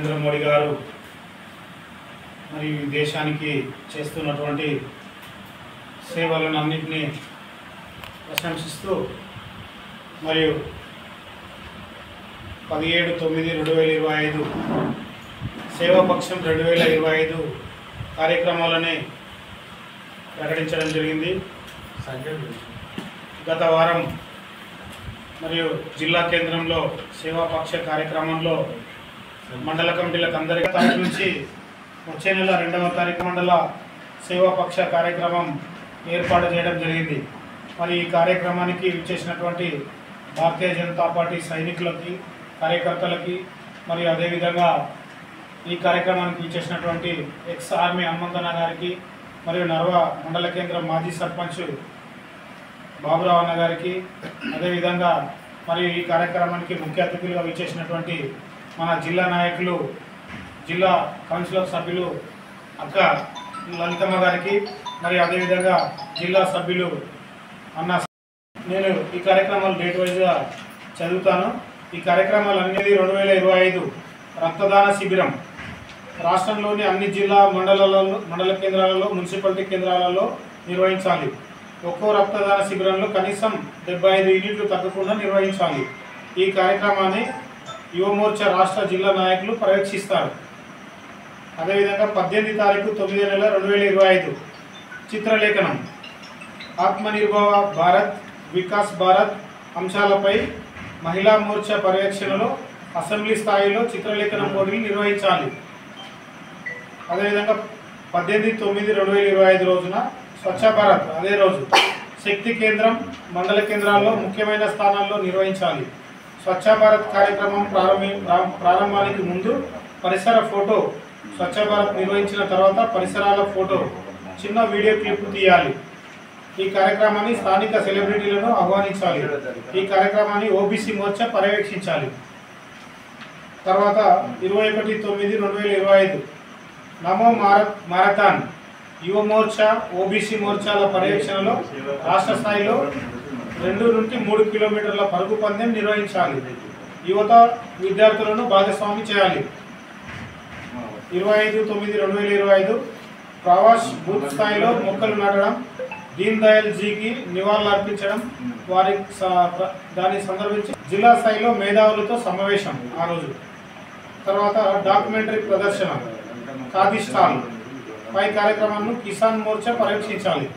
నరేంద్ర మోడీ గారు మరి దేశానికి చేస్తున్నటువంటి సేవలను అన్నింటినీ ప్రశంసిస్తూ మరియు 17/9/2025 సేవాపక్షం 2025 కార్యక్రమాలని ప్రకటించడం జరిగింది. గత వారం మరియు జిల్లా కేంద్రంలో సేవాపక్ష కార్యక్రమంలో మండల కమిటీలకు అందరికీ తారీఖు నుంచి వచ్చే నెల 2వ తారీఖు మండల సేవాపక్ష కార్యక్రమం ఏర్పాటు చేయడం జరిగింది. మరి ఈ కార్యక్రమానికి విచ్చేసినటువంటి భారతీయ జనతా పార్టీ సైనికులకి, కార్యకర్తలకి మరియు అదేవిధంగా ఈ కార్యక్రమానికి విచ్చేసినటువంటి ఎక్స్ ఆర్మీ హనుమంతన్న గారికి మరియు నర్వ మండల కేంద్రం మాజీ సర్పంచ్ బాబురావు అన్న గారికి, అదేవిధంగా మరియు ఈ కార్యక్రమానికి ముఖ్య అతిథులుగా విచ్చేసినటువంటి మన జిల్లా నాయకులు, జిల్లా కౌన్సిలర్ సభ్యులు అక్క లలితమ్మ గారికి, మరియు అదేవిధంగా జిల్లా సభ్యులు అన్న. నేను ఈ కార్యక్రమాలు డేట్ వైజ్గా చదువుతాను. ఈ కార్యక్రమాలన్నీ 2025 రక్తదాన శిబిరం రాష్ట్రంలోని అన్ని జిల్లా మండల కేంద్రాలలో, మున్సిపాలిటీ కేంద్రాలలో నిర్వహించాలి. ఒక్కో రక్తదాన శిబిరంలో కనీసం 75 యూనిట్లు తగ్గకుండా నిర్వహించాలి. ఈ కార్యక్రమాన్ని యువమోర్చా రాష్ట్ర జిల్లా నాయకులు పర్యవేక్షిస్తారు. అదేవిధంగా 18 తారీఖు 9వ నెల 2025 చిత్రలేఖనం ఆత్మనిర్భర భారత్, వికాస్ భారత్ అంశాలపై మహిళా మోర్చా పర్యవేక్షణలో అసెంబ్లీ స్థాయిలో చిత్రలేఖనం పోటీలు నిర్వహించాలి. అదేవిధంగా 18/9/2025 రోజున స్వచ్ఛ భారత్ అదే రోజు శక్తి కేంద్రం, మండల కేంద్రాల్లో ముఖ్యమైన స్థానాల్లో నిర్వహించాలి. స్వచ్ఛ భారత్ కార్యక్రమం ప్రారంభానికి ముందు పరిసర ఫోటో, స్వచ్ఛ భారత్ నిర్వహించిన తర్వాత పరిసరాల ఫోటో, చిన్న వీడియో క్లిప్ తీయాలి. ఈ కార్యక్రమాన్ని స్థానిక సెలబ్రిటీలను ఆహ్వానించాలి. ఈ కార్యక్రమాన్ని ఓబీసీ మోర్చా పర్యవేక్షించాలి. తర్వాత 21/9/2025 నమో మారథాన్ యువ మోర్చా, ఓబీసీ మోర్చాల పర్యవేక్షణలో రాష్ట్ర స్థాయిలో 2 నుండి 3 కిలోమీటర్ల పరుగు పందెం నిర్వహించాలి. యువత విద్యార్థులను భాగస్వామి చేయాలి. 25/9/2025 ప్రవాస్ బూత్ స్థాయిలో మొక్కలు నాటడం, దీన్ దయాల్ జీకి నివాళులు అర్పించడం, దాన్ని సందర్భించి జిల్లా స్థాయిలో మేధావులతో సమావేశం ఆ రోజు. తర్వాత డాక్యుమెంటరీ ప్రదర్శన, ఖాదీ స్టాల్ పై కార్యక్రమాలను కిసాన్ మోర్చా పర్యవేక్షించాలి.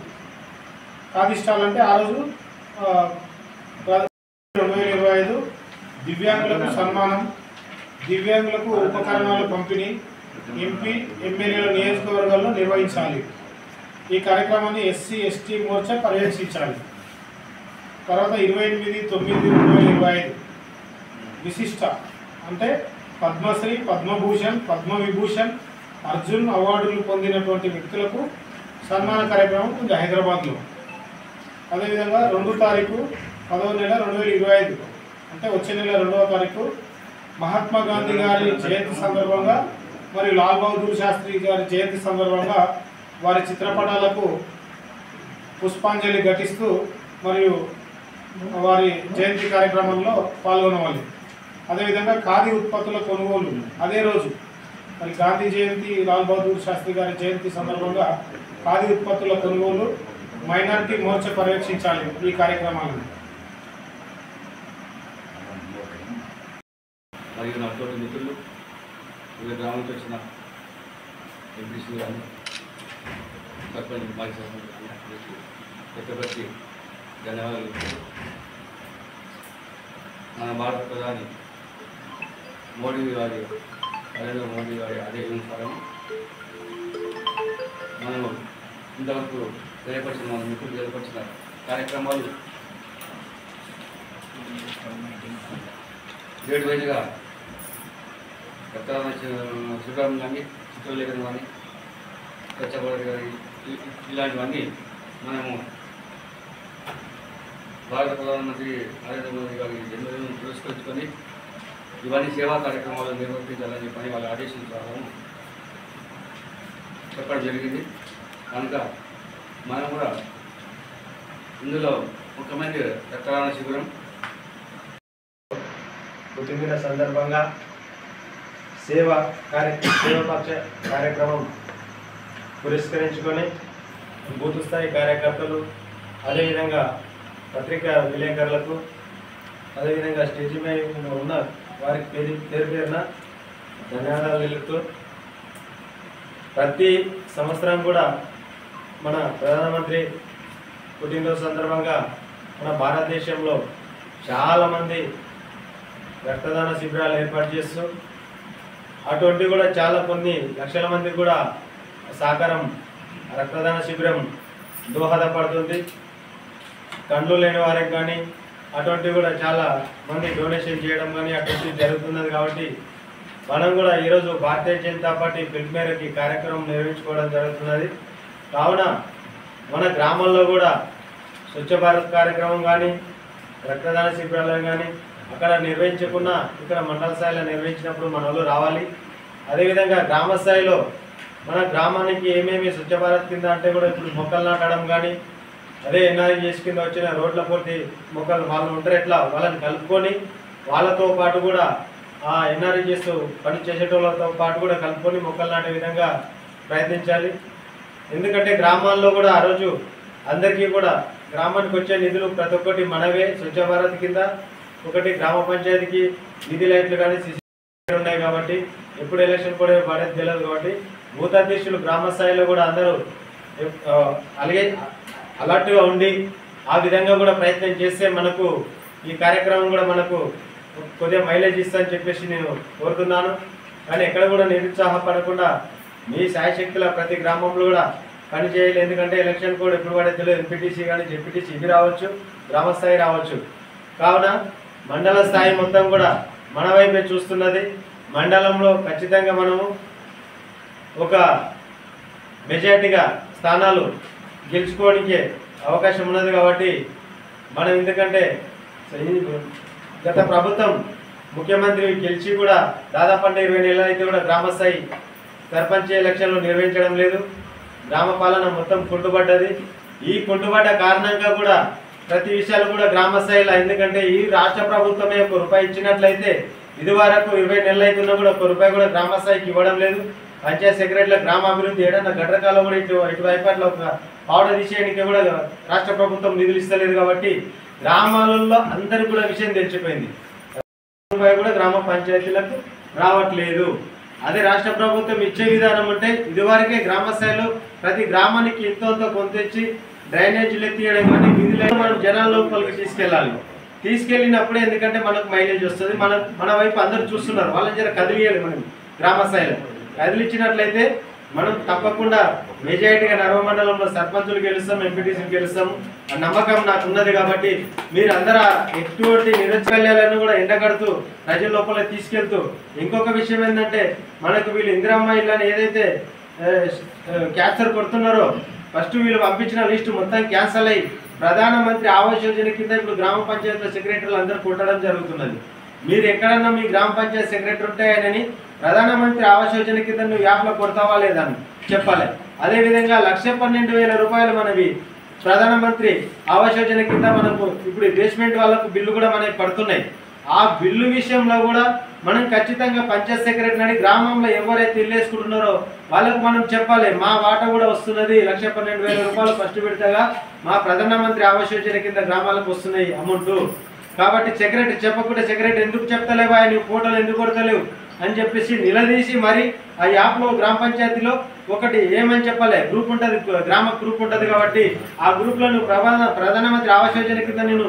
ఖాదీ స్టాల్ అంటే ఆ రోజు 2025 దివ్యాంగులకు సన్మానం, దివ్యాంగులకు ఉపకరణాల పంపిణీ ఎంపీ ఎమ్మెల్యేల నియోజకవర్గాల్లో నిర్వహించాలి. ఈ కార్యక్రమాన్ని ఎస్సీ ఎస్టీ మోర్చా పర్యవేక్షించాలి. తర్వాత 28/9/2025 విశిష్ట అంటే పద్మశ్రీ, పద్మభూషణ్, పద్మవిభూషణ్, అర్జున్ అవార్డులు పొందినటువంటి వ్యక్తులకు సన్మాన కార్యక్రమం ఉంది హైదరాబాద్లో. అదేవిధంగా 2వ తారీఖు 10వ నెల 2025 అంటే వచ్చే నెల 2వ తారీఖు మహాత్మా గాంధీ గారి జయంతి సందర్భంగా మరియు లాల్ బహదూర్ శాస్త్రి గారి జయంతి సందర్భంగా వారి చిత్రపటాలకు పుష్పాంజలి ఘటిస్తూ మరియు వారి జయంతి కార్యక్రమంలో పాల్గొనవాలి. అదేవిధంగా ఖాదీ ఉత్పత్తుల కొనుగోలు అదే రోజు మరి గాంధీ జయంతి, లాల్ బహదూర్ శాస్త్రి గారి జయంతి సందర్భంగా ఖాదీ ఉత్పత్తుల కొనుగోలు మైనారిటీ మోర్చా పర్యవేక్షించాలి. ఈ కార్యక్రమాలను మరియు నా తోటి మిత్రులు, వివిధ గ్రామాల నుంచి వచ్చిన ఎంపీసీలు కానీ సర్పంచ్, మాజీ సర్పంచ్ పెద్దపట్టి ధన్యవాదాలు. మన భారత ప్రధాని నరేంద్ర మోడీ గారి ఆదేశానుసారం మనము ఇంతవరకు ఏర్పరిచిన మన మిత్రులు ఏర్పరిచిన కార్యక్రమాలు డేట్ వైజ్గా రక్తదాన శిబిరం కానీ, చిత్రలేఖనం కానీ, స్వచ్ఛ భారత్ కానీ ఇలాంటివన్నీ మనము భారత ప్రధానమంత్రి నరేంద్ర మోదీ గారి జన్మదినం పురస్కరించుకొని ఇవన్నీ సేవా కార్యక్రమాలు నిర్వర్తించాలని చెప్పని వాళ్ళ ఆదేశించాలని చెప్పడం జరిగింది. కనుక మనం కూడా ఇందులో ముఖ్యమైన రక్తదాన శిబిరం పుట్టినరోజు సందర్భంగా సేవాపక్ష కార్యక్రమం పురస్కరించుకొని బూత్ స్థాయి కార్యకర్తలు, అదేవిధంగా పత్రికా విలేకరులకు, అదేవిధంగా స్టేజ్ మీద ఉన్న వారికి పేరు పేరున ధన్యవాదాలు తెలుపుతూ, ప్రతి సంవత్సరం కూడా మన ప్రధానమంత్రి పుట్టినరోజు సందర్భంగా మన భారతదేశంలో చాలామంది రక్తదాన శిబిరాలు ఏర్పాటు చేస్తూ అటువంటి కూడా చాలా కొన్ని లక్షల మంది కూడా సహకారం రక్తదాన శిబిరం దోహదపడుతుంది. కండ్లు లేని వారికి కానీ అటువంటివి కూడా చాలా మంది డొనేషన్ చేయడం కానీ అటువంటివి జరుగుతున్నది. కాబట్టి మనం కూడా ఈరోజు భారతీయ జనతా పార్టీ పిలుపు మేరకు కార్యక్రమం నిర్వహించుకోవడం జరుగుతున్నది. కావున మన గ్రామాల్లో కూడా స్వచ్ఛ భారత్ కార్యక్రమం కానీ రక్తదాన శిబిరాలను కానీ అక్కడ నిర్వహించకుండా ఇక్కడ మండల స్థాయిలో నిర్వహించినప్పుడు మన వాళ్ళు రావాలి. అదేవిధంగా గ్రామ స్థాయిలో మన గ్రామానికి ఏమేమి స్వచ్ఛ భారత్ కింద అంటే కూడా ఇప్పుడు మొక్కలు నాటడం కానీ, అదే ఎన్ఆర్జీఎస్ కింద వచ్చిన రోడ్ల పూర్తి మొక్కలు వాళ్ళు ఉంటారు, ఎట్లా వాళ్ళని కలుపుకొని వాళ్ళతో పాటు కూడా ఆ ఎన్ఆర్జీఎస్ పని చేసేటోళ్ళతో పాటు కూడా కలుపుకొని మొక్కలు నాటే విధంగా ప్రయత్నించాలి. ఎందుకంటే గ్రామాల్లో కూడా ఆ రోజు అందరికీ కూడా గ్రామానికి వచ్చే నిధులు ప్రతి ఒక్కటి మనవే. స్వచ్ఛ భారత్ కింద ఒకటి గ్రామ పంచాయతీకి నిధి లైట్లు కానీ సిసి ఉన్నాయి కాబట్టి ఎప్పుడు ఎలక్షన్ కూడా పడేది తెలియదు. కాబట్టి బూత్ అధ్యక్షులు గ్రామ స్థాయిలో కూడా అందరూ అలాగే అలర్ట్గా ఉండి ఆ విధంగా కూడా ప్రయత్నం చేస్తే మనకు ఈ కార్యక్రమం కూడా మనకు కొద్దిగా మైలేజ్ ఇస్తుందని చెప్పేసి నేను కోరుతున్నాను. కానీ ఎక్కడ కూడా నిరుత్సాహపడకుండా మీ శాయశక్తుల ప్రతి గ్రామంలో కూడా పని చేయాలి. ఎందుకంటే ఎలక్షన్ కూడా ఎప్పుడు పడే తెలియదు. ఎంపీటీసీ కానీ జెడ్పీటీసీ ఇది రావచ్చు, గ్రామ స్థాయి రావచ్చు. కావున మండల స్థాయి మొత్తం కూడా మన వైపే చూస్తున్నది. మండలంలో ఖచ్చితంగా మనము ఒక మెజార్టీగా స్థానాలు గెలుచుకోవడానికి అవకాశం ఉన్నది. కాబట్టి మనం ఎందుకంటే గత ప్రభుత్వం ముఖ్యమంత్రి గెలిచి కూడా దాదాపు 20 నెలలు అయితే కూడా గ్రామ స్థాయి సర్పంచ్ ఎలక్షన్లు నిర్వహించడం లేదు. గ్రామ పాలన మొత్తం కుంటుపడ్డది. ఈ కుంటుపడ్డ కారణంగా కూడా ప్రతి విషయాలు కూడా గ్రామ స్థాయిలో, ఎందుకంటే ఈ రాష్ట్ర ప్రభుత్వమే ₹1 ఇచ్చినట్లయితే ఇది వరకు 20 నెలలు అవుతున్నా కూడా ₹1 కూడా గ్రామ స్థాయికి ఇవ్వడం లేదు. పంచాయత్ సెక్రటరీల గ్రామాభివృద్ధి ఏడన్నా గడ్డకాల్లో కూడా ఇటువైపు అట్లా ఒక పావుడ తీసేయడానికి కూడా రాష్ట్ర ప్రభుత్వం నిధులు ఇస్తలేదు. కాబట్టి గ్రామాలలో అందరికీ కూడా విషయం తెలిసిపోయింది, ₹1 కూడా గ్రామ పంచాయతీలకు రావట్లేదు. అదే రాష్ట్ర ప్రభుత్వం ఇచ్చే విధానం ఉంటే ఇదివరకే గ్రామ స్థాయిలో ప్రతి గ్రామానికి ఎంతో కొంత ఇచ్చి డ్రైనేజీలు ఎత్తియడం కానీ వీధులను మనం జనాల లోపలికి తీసుకెళ్ళినప్పుడే ఎందుకంటే మనకు మైలేజ్ వస్తుంది. మన వైపు అందరూ చూస్తున్నారు, వాళ్ళని జర కదిలియాలి. మనం గ్రామ స్థాయిలో కదిలిచ్చినట్లయితే మనం తప్పకుండా మెజారిటీగా నర్వ మండలంలో సర్పంచులు గెలుస్తాం, ఎంపీటీసీలు గెలుస్తాం. ఆ నమ్మకం నాకు ఉన్నది. కాబట్టి మీరు అందరూ ఎటువంటి నిరుత్సాహాలను కూడా ఎండగడుతూ ప్రజల లోపల తీసుకెళ్తూ, ఇంకొక విషయం ఏంటంటే మనకు వీళ్ళు ఇందిరమ్మ ఇళ్ళని ఏదైతే క్యాన్సర్ కొడుతున్నారో ఫస్ట్ వీళ్ళు పంపించిన లిస్టు మొత్తం క్యాన్సల్ అయ్యి ప్రధానమంత్రి ఆవాస్ యోజన కింద ఇప్పుడు గ్రామ పంచాయతీల సెక్రటరీలు అందరూ కొట్టడం జరుగుతున్నది. మీరు ఎక్కడన్నా మీ గ్రామ పంచాయతీ సెక్రటరీ ఉంటాయని ప్రధానమంత్రి ఆవాస్ యోజన కింద నువ్వు యాప్లో కొడతావా లేదని చెప్పాలి. అదేవిధంగా ₹1,12,000 మనవి ప్రధానమంత్రి ఆవాస్ యోజన కింద మనకు ఇప్పుడు బేస్మెంట్ వాళ్ళకు బిల్లు కూడా మనకి పడుతున్నాయి. ఆ బిల్లు విషయంలో కూడా మనం ఖచ్చితంగా పంచాయత్ సెక్రటరీని గ్రామంలో ఎవరైతే ఇల్లు వేసుకుంటున్నారో వాళ్ళకు మనం చెప్పాలి, మా వాటా కూడా వస్తున్నది ₹1,12,000 ఫస్ట్ విడతగా మా ప్రధానమంత్రి ఆవాస్ యోజన కింద గ్రామాలకు వస్తున్నాయి అమౌంట్. కాబట్టి సెక్రటరీ చెప్పకుండా సెక్రటరీ ఎందుకు చెప్తలేవా, నువ్వు ఫోటోలు ఎందుకు కొడతలేవు అని చెప్పేసి నిలదీసి మరి ఆ యాప్లో గ్రామ పంచాయతీలో ఒకటి ఏమని చెప్పాలి, గ్రూప్ ఉంటుంది, గ్రామ గ్రూప్ ఉంటుంది. కాబట్టి ఆ గ్రూప్లో నువ్వు ప్రధానమంత్రి ఆవాస్ యోజన కింద నేను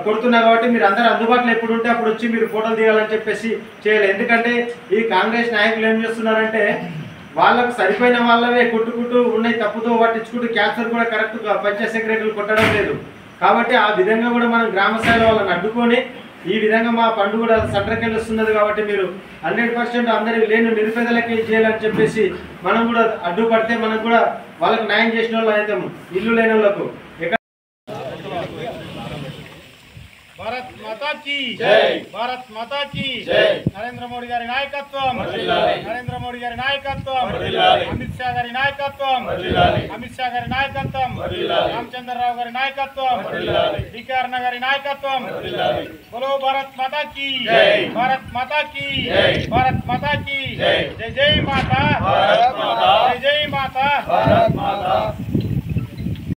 కొడుతున్నా కాబట్టి మీరు అందరూ అందుబాటులో ఎప్పుడు ఉంటే అప్పుడు వచ్చి మీరు ఫోటోలు దిగాలని చెప్పేసి చేయాలి. ఎందుకంటే ఈ కాంగ్రెస్ నాయకులు ఏం చేస్తున్నారంటే వాళ్ళకు సరిపోయిన వాళ్ళవే కొట్టుకుంటూ ఉన్నాయి, తప్పుతో పట్టించుకుంటూ క్యాన్సర్ కూడా కరెక్ట్ పంచాయత్ సెక్రటరీలు కొట్టడం లేదు. కాబట్టి ఆ విధంగా కూడా మనం గ్రామ స్థాయిలో వాళ్ళని అడ్డుకొని ఈ విధంగా మా పండుగ కూడా సంటకెళ్ళి వస్తున్నది. కాబట్టి మీరు 100% అందరి లేని నిరుపేదలకి చేయాలని చెప్పేసి మనం కూడా అడ్డుపడితే మనకు కూడా వాళ్ళకి న్యాయం చేసిన వాళ్ళు అవుతాము. ఇల్లు లేని వాళ్ళకు భారత్ మాతా की జై భారత్ మాతా की జై నరేంద్ర మోడీ గారి నాయకత్వం వర్ధిల్లాలి నరేంద్ర మోడీ గారి నాయకత్వం వర్ధిల్లాలి అమిత్ షా గారి నాయకత్వం వర్ధిల్లాలి అమిత్ షా గారి నాయకత్వం వర్ధిల్లాలి రామచంద్రరావు గారి నాయకత్వం వర్ధిల్లాలి డికే అరుణ గారి నాయకత్వం వర్ధిల్లాలి बोलो भारत माता की జై भारत माता की జై भारत माता की జై जय जय माता భారత్ మాతా